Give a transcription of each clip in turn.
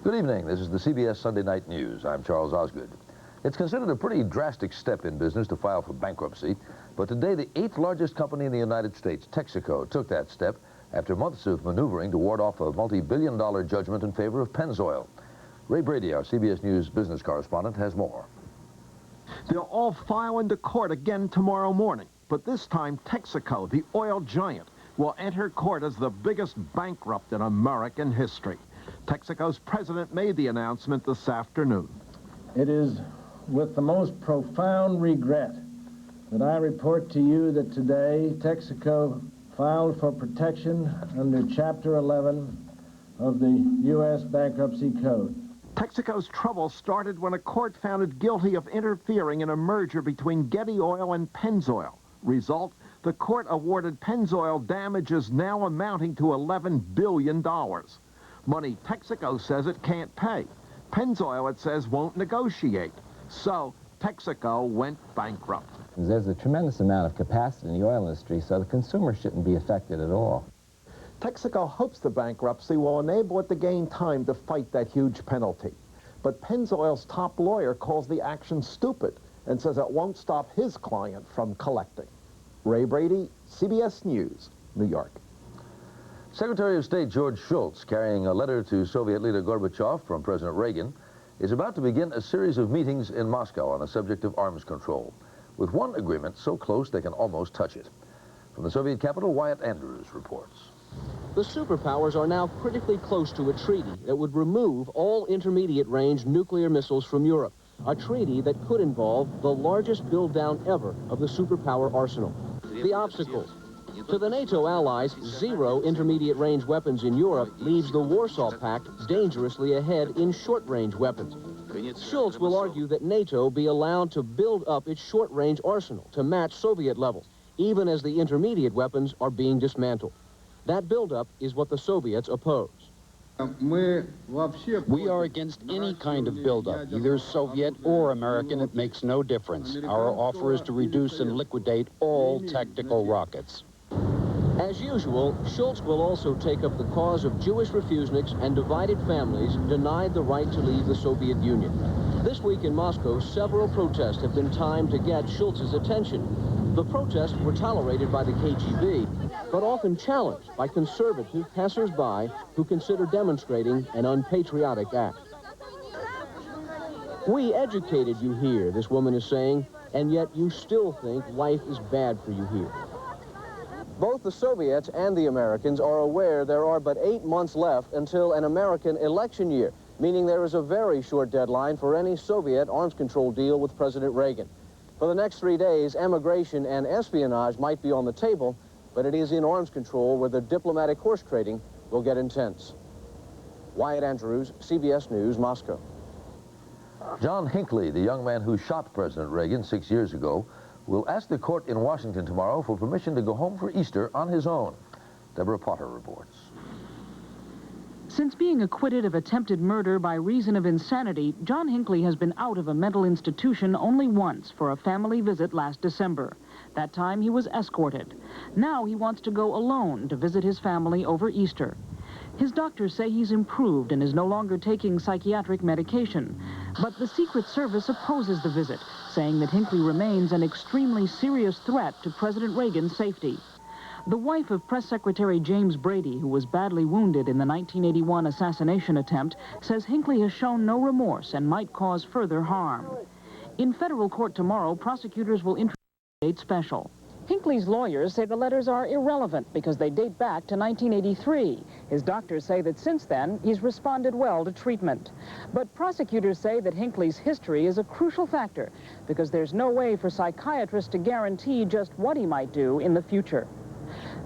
Good evening. This is the CBS Sunday Night News. I'm Charles Osgood. It's considered a pretty drastic step in business to file for bankruptcy, but today the 8th largest company in the United States, Texaco, took that step after months of maneuvering to ward off a multi-billion-dollar judgment in favor of Pennzoil. Ray Brady, our CBS News business correspondent, has more. They'll all file into court again tomorrow morning, but this time Texaco, the oil giant, will enter court as the biggest bankrupt in American history. Texaco's president made the announcement this afternoon. It is with the most profound regret that I report to you that today Texaco filed for protection under Chapter 11 of the U.S. Bankruptcy Code. Texaco's trouble started when a court found it guilty of interfering in a merger between Getty Oil and Pennzoil. Result, the court awarded Pennzoil damages now amounting to $11 billion. Money Texaco says it can't pay. Pennzoil, it says, won't negotiate. So Texaco went bankrupt. There's a tremendous amount of capacity in the oil industry, so the consumer shouldn't be affected at all. Texaco hopes the bankruptcy will enable it to gain time to fight that huge penalty. But Pennzoil's top lawyer calls the action stupid and says it won't stop his client from collecting. Ray Brady, CBS News, New York. Secretary of State George Shultz, carrying a letter to Soviet leader Gorbachev from President Reagan, is about to begin a series of meetings in Moscow on the subject of arms control, with one agreement so close they can almost touch it. From the Soviet capital, Wyatt Andrews reports. The superpowers are now critically close to a treaty that would remove all intermediate-range nuclear missiles from Europe, a treaty that could involve the largest build-down ever of the superpower arsenal. The obstacles. To the NATO allies, 0 intermediate-range weapons in Europe leaves the Warsaw Pact dangerously ahead in short-range weapons. Shultz will argue that NATO be allowed to build up its short-range arsenal to match Soviet levels, even as the intermediate weapons are being dismantled. That buildup is what the Soviets oppose. We are against any kind of buildup, either Soviet or American. It makes no difference. Our offer is to reduce and liquidate all tactical rockets. As usual, Shultz will also take up the cause of Jewish refuseniks and divided families denied the right to leave the Soviet Union. This week in Moscow, several protests have been timed to get Shultz's attention. The protests were tolerated by the KGB, but often challenged by conservative passers-by who consider demonstrating an unpatriotic act. We educated you here, this woman is saying, and yet you still think life is bad for you here. Both the Soviets and the Americans are aware there are but 8 months left until an American election year, meaning there is a very short deadline for any Soviet arms control deal with President Reagan. For the next 3 days, emigration and espionage might be on the table, but it is in arms control where the diplomatic horse trading will get intense. Wyatt Andrews, CBS News, Moscow. John Hinckley, the young man who shot President Reagan 6 years ago, will ask the court in Washington tomorrow for permission to go home for Easter on his own. Deborah Potter reports. Since being acquitted of attempted murder by reason of insanity, John Hinckley has been out of a mental institution only once for a family visit last December. That time he was escorted. Now he wants to go alone to visit his family over Easter. His doctors say he's improved and is no longer taking psychiatric medication. But the Secret Service opposes the visit, saying that Hinckley remains an extremely serious threat to President Reagan's safety. The wife of Press Secretary James Brady, who was badly wounded in the 1981 assassination attempt, says Hinckley has shown no remorse and might cause further harm. In federal court tomorrow, prosecutors will introduce a date special. Hinckley's lawyers say the letters are irrelevant because they date back to 1983. His doctors say that since then, he's responded well to treatment. But prosecutors say that Hinckley's history is a crucial factor because there's no way for psychiatrists to guarantee just what he might do in the future.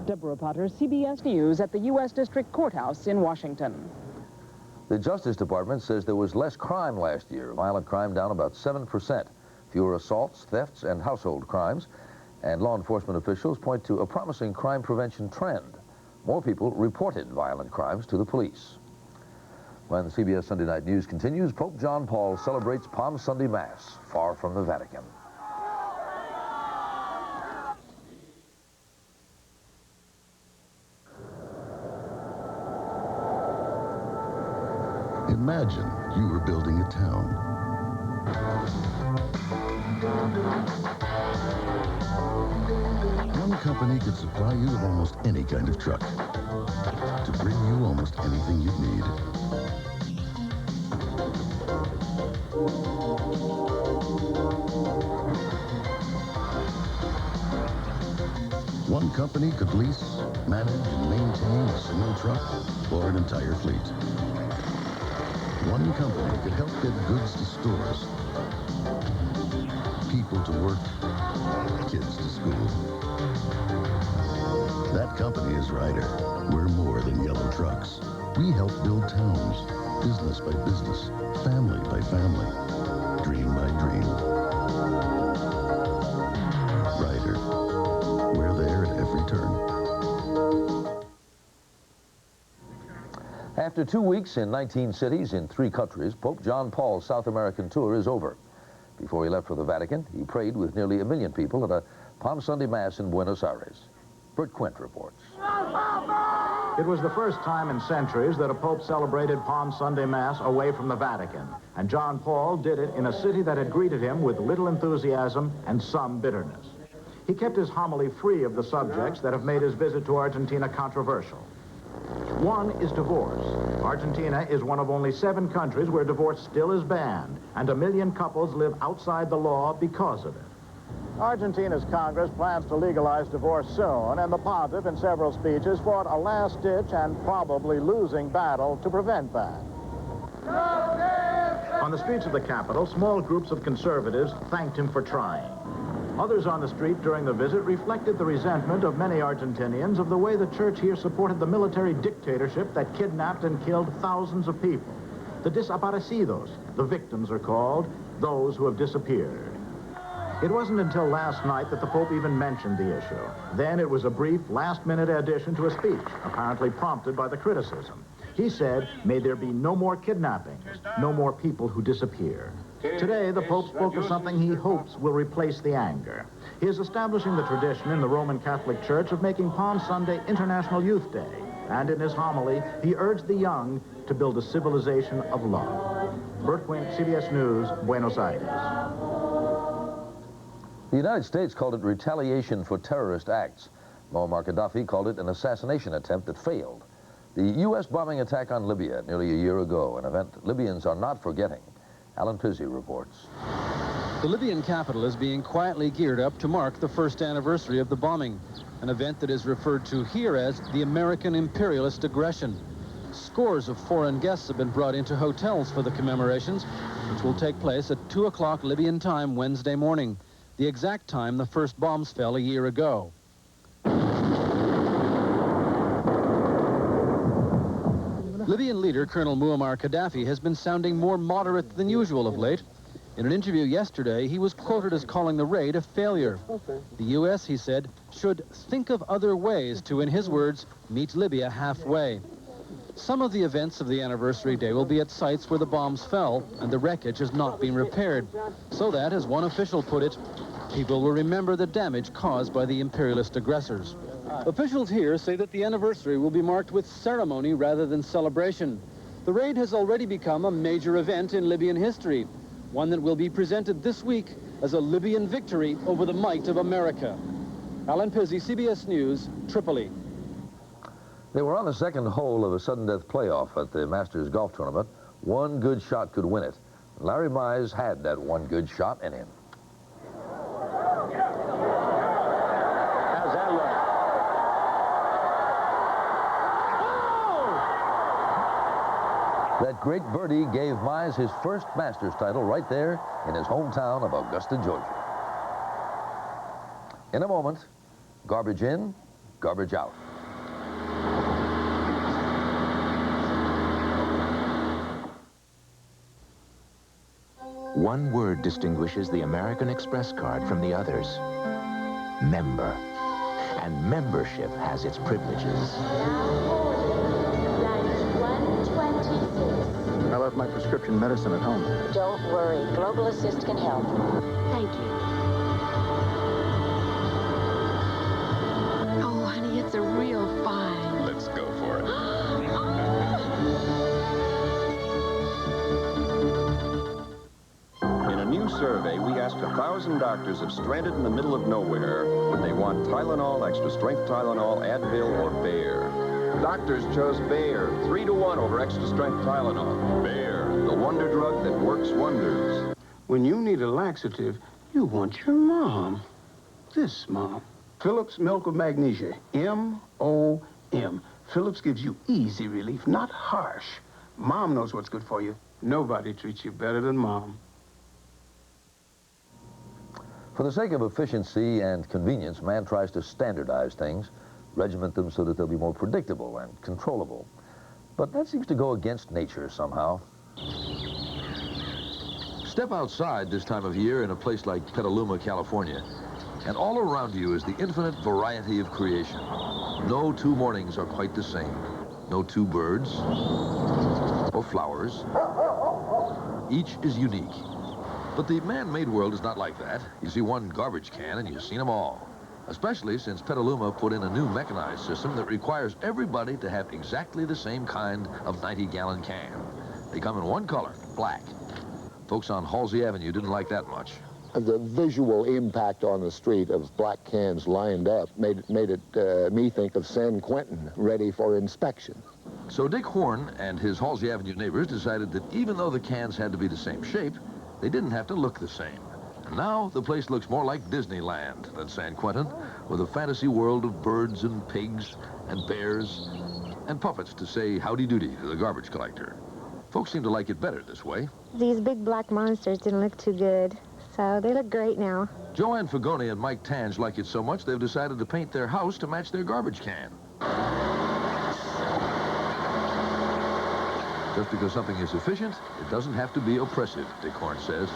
Deborah Potter, CBS News at the U.S. District Courthouse in Washington. The Justice Department says there was less crime last year, violent crime down about 7%, fewer assaults, thefts, and household crimes. And law enforcement officials point to a promising crime prevention trend. More people reported violent crimes to the police. When the CBS Sunday Night News continues, Pope John Paul celebrates Palm Sunday Mass far from the Vatican. Imagine you were building a town. One company could supply you with almost any kind of truck to bring you almost anything you'd need. One company could lease, manage, and maintain a single truck or an entire fleet. One company could help get goods to stores, people to work, kids to school. That company is Ryder. We're more than yellow trucks. We help build towns, business by business, family by family, dream by dream. Ryder. We're there at every turn. After 2 weeks in 19 cities in 3 countries, Pope John Paul's South American tour is over. Before he left for the Vatican, he prayed with nearly 1 million people at a Palm Sunday Mass in Buenos Aires. Bert Quint reports. It was the first time in centuries that a pope celebrated Palm Sunday Mass away from the Vatican. And John Paul did it in a city that had greeted him with little enthusiasm and some bitterness. He kept his homily free of the subjects that have made his visit to Argentina controversial. One is divorce. Argentina is one of only 7 countries where divorce still is banned, and 1 million couples live outside the law because of it. Argentina's Congress plans to legalize divorce soon, and the pontiff in several speeches fought a last-ditch and probably losing battle to prevent that. On the streets of the capital, small groups of conservatives thanked him for trying. Others on the street during the visit reflected the resentment of many Argentinians of the way the church here supported the military dictatorship that kidnapped and killed thousands of people. The desaparecidos, the victims are called, those who have disappeared. It wasn't until last night that the Pope even mentioned the issue. Then it was a brief, last-minute addition to a speech, apparently prompted by the criticism. He said, may there be no more kidnappings, no more people who disappear. Today, the Pope spoke of something he hopes will replace the anger. He is establishing the tradition in the Roman Catholic Church of making Palm Sunday International Youth Day. And in his homily, he urged the young to build a civilization of love. Bert Quint, CBS News, Buenos Aires. The United States called it retaliation for terrorist acts. Muammar Gaddafi called it an assassination attempt that failed. The U.S. bombing attack on Libya nearly a year ago, an event Libyans are not forgetting. Alan Pizzi reports. The Libyan capital is being quietly geared up to mark the first anniversary of the bombing, an event that is referred to here as the American imperialist aggression. Scores of foreign guests have been brought into hotels for the commemorations, which will take place at 2 o'clock Libyan time Wednesday morning, the exact time the first bombs fell a year ago. Libyan leader Colonel Muammar Gaddafi has been sounding more moderate than usual of late. In an interview yesterday, he was quoted as calling the raid a failure. The U.S., he said, should think of other ways to, in his words, meet Libya halfway. Some of the events of the anniversary day will be at sites where the bombs fell and the wreckage has not been repaired, so that, as one official put it, people will remember the damage caused by the imperialist aggressors. Officials here say that the anniversary will be marked with ceremony rather than celebration. The raid has already become a major event in Libyan history, one that will be presented this week as a Libyan victory over the might of America. Alan Pizzi, CBS News, Tripoli. They were on the second hole of a sudden death playoff at the Masters golf tournament. One good shot could win it. Larry Mize had that one good shot in him. That great birdie gave Mize his first Masters title right there in his hometown of Augusta, Georgia. In a moment, garbage in, garbage out. One word distinguishes the American Express card from the others: member. And membership has its privileges. I left my prescription medicine at home. Don't worry. Global Assist can help. Thank you. Oh, honey, it's a real find. Let's go for it. Ask 1,000 doctors if stranded in the middle of nowhere, would they want Tylenol, extra strength Tylenol, Advil, or Bayer? Doctors chose Bayer, 3-to-1 over extra strength Tylenol. Bayer, the wonder drug that works wonders. When you need a laxative, you want your mom. This mom. Phillips Milk of Magnesia, M-O-M. Phillips gives you easy relief, not harsh. Mom knows what's good for you. Nobody treats you better than Mom. For the sake of efficiency and convenience, man tries to standardize things, regiment them so that they'll be more predictable and controllable. But that seems to go against nature somehow. Step outside this time of year in a place like Petaluma, California, and all around you is the infinite variety of creation. No two mornings are quite the same. No two birds or flowers. Each is unique. But the man-made world is not like that. You see one garbage can and you've seen them all. Especially since Petaluma put in a new mechanized system that requires everybody to have exactly the same kind of 90-gallon can. They come in one color, black. Folks on Halsey Avenue didn't like that much. The visual impact on the street of black cans lined up made me think of San Quentin ready for inspection. So Dick Horn and his Halsey Avenue neighbors decided that even though the cans had to be the same shape, they didn't have to look the same. And now the place looks more like Disneyland than San Quentin, with a fantasy world of birds and pigs and bears and puppets to say howdy-doody to the garbage collector. Folks seem to like it better this way. These big black monsters didn't look too good, so they look great now. Joanne Fagoni and Mike Tange like it so much they've decided to paint their house to match their garbage can. Just because something is efficient, it doesn't have to be oppressive, Dick Horn says.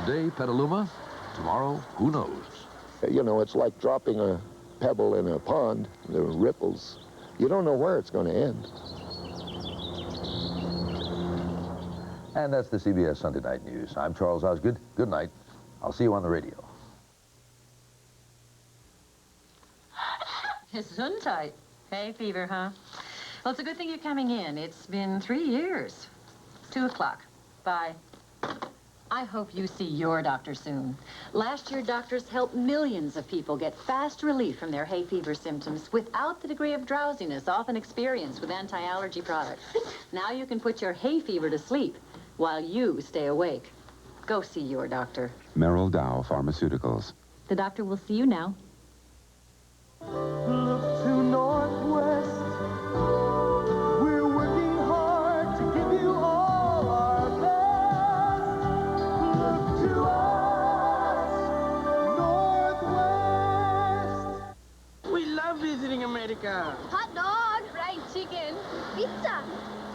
Today, Petaluma. Tomorrow, who knows? You know, it's like dropping a pebble in a pond. There are ripples. You don't know where it's going to end. And that's the CBS Sunday Night News. I'm Charles Osgood. Good night. I'll see you on the radio. Gesundheit. Hay fever, huh? Well, it's a good thing you're coming in. It's been 3 years. 2 o'clock. Bye. I hope you see your doctor soon. Last year, doctors helped millions of people get fast relief from their hay fever symptoms without the degree of drowsiness often experienced with anti-allergy products. Now you can put your hay fever to sleep while you stay awake. Go see your doctor. Merrill Dow Pharmaceuticals. The doctor will see you now. Look to Northwest. We're working hard to give you all our best. Look to us, Northwest. We love visiting America. Hot dog, fried chicken, pizza.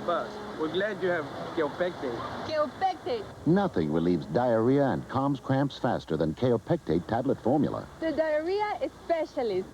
But we're glad you have Keopectate. Keopectate. Nothing relieves diarrhea and calms cramps faster than Keopectate tablet formula. The diarrhea specialist.